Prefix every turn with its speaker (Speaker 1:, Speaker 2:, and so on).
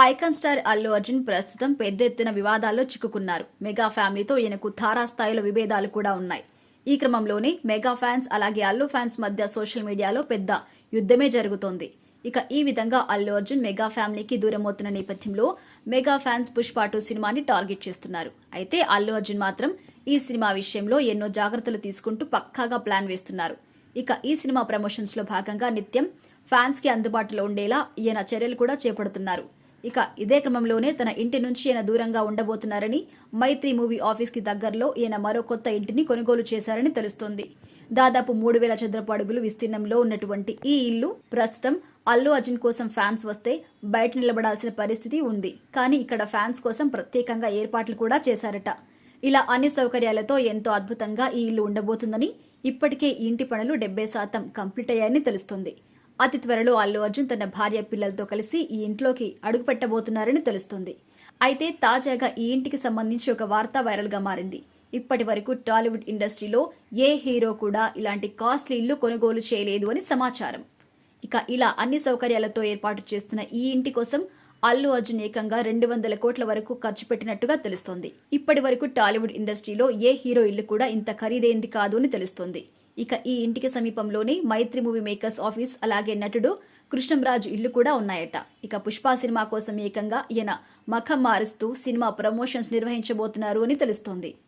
Speaker 1: Icon star Allu Arjun ప్రస్తుతం పెద్ద ఎత్తున వివాదాల్లో చిక్కుకున్నారు. మెగా ఫ్యామిలీతో ఈయనకు తారాస్థాయిలో విభేదాలు కూడా ఉన్నాయి. ఈ క్రమంలోనే మెగా ఫ్యాన్స్ అలాగే అల్లు ఫ్యాన్స్ మధ్య సోషల్ మీడియాలో పెద్ద యుద్ధమే జరుగుతోంది. ఇక ఈ విధంగా అల్లు అర్జున్ మెగా ఫ్యామిలీకి దూరమవుతున్న నేపథ్యంలో మెగా ఫ్యాన్స్ పుష్ప 2 సినిమాని టార్గెట్ చేస్తున్నారు. అయితే అల్లు అర్జున్ మాత్రం ఈ సినిమా విషయంలో ఎన్నో జాగ్రత్తలు తీసుకుంటూ పక్కాగా ప్లాన్ వేస్తున్నారు. ఇక ఈ సినిమా ప్రమోషన్స్ లో భాగంగా నిత్యం ఫ్యాన్స్ కి అందుబాటులో ఉండేలా ఈయన చర్యలు కూడా చేపడుతున్నారు. ఇక ఇదే క్రమంలోనే తన ఇంటి నుంచి ఈయన దూరంగా ఉండబోతున్నారని, మైత్రి మూవీ ఆఫీస్ కి దగ్గరలో ఈయన మరో కొత్త ఇంటిని కొనుగోలు చేశారని తెలుస్తోంది. దాదాపు 3000 చదరపు అడుగులు విస్తీర్ణంలో ఉన్నటువంటి ఈ ఇల్లు ప్రస్తుతం అల్లు అర్జున్ కోసం ఫ్యాన్స్ వస్తే బయట నిలబడాల్సిన పరిస్థితి ఉంది. కానీ ఇక్కడ ఫ్యాన్స్ కోసం ప్రత్యేకంగా ఏర్పాట్లు కూడా చేశారట. ఇలా అన్ని సౌకర్యాలతో ఎంతో అద్భుతంగా ఈ ఇల్లు ఉండబోతుందని, ఇప్పటికే ఈ ఇంటి పనులు 70% కంప్లీట్ అయ్యాయని తెలుస్తుంది. అతి త్వరలో అల్లు అర్జున్ తన భార్య పిల్లలతో కలిసి ఈ ఇంట్లోకి అడుగుపెట్టబోతున్నారని తెలుస్తుంది. అయితే తాజాగా ఈ ఇంటికి సంబంధించి ఒక వార్త వైరల్ గా మారింది. ఇప్పటి వరకు టాలీవుడ్ ఇండస్ట్రీలో ఏ హీరో కూడా ఇలాంటి కాస్ట్లీ ఇల్లు కొనుగోలు చేయలేదు అని సమాచారం. ఇక ఇలా అన్ని సౌకర్యాలతో ఏర్పాటు చేస్తున్న ఈ ఇంటి కోసం అల్లు అర్జున్ ఏకంగా 200 కోట్ల వరకు ఖర్చు పెట్టినట్టుగా తెలుస్తోంది. ఇప్పటి వరకు టాలీవుడ్ ఇండస్ట్రీలో ఏ హీరో ఇల్లు కూడా ఇంత ఖరీదైంది కాదు అని తెలుస్తోంది. ఇక ఈ ఇంటికి సమీపంలోనే మైత్రి మూవీ మేకర్స్ ఆఫీస్ అలాగే నటుడు కృష్ణంరాజు ఇల్లు కూడా ఉన్నాయట. ఇక పుష్ప సినిమా కోసం ఏకంగా ఈయన మఖం మారుస్తూ సినిమా ప్రమోషన్స్ నిర్వహించబోతున్నారు అని తెలుస్తోంది.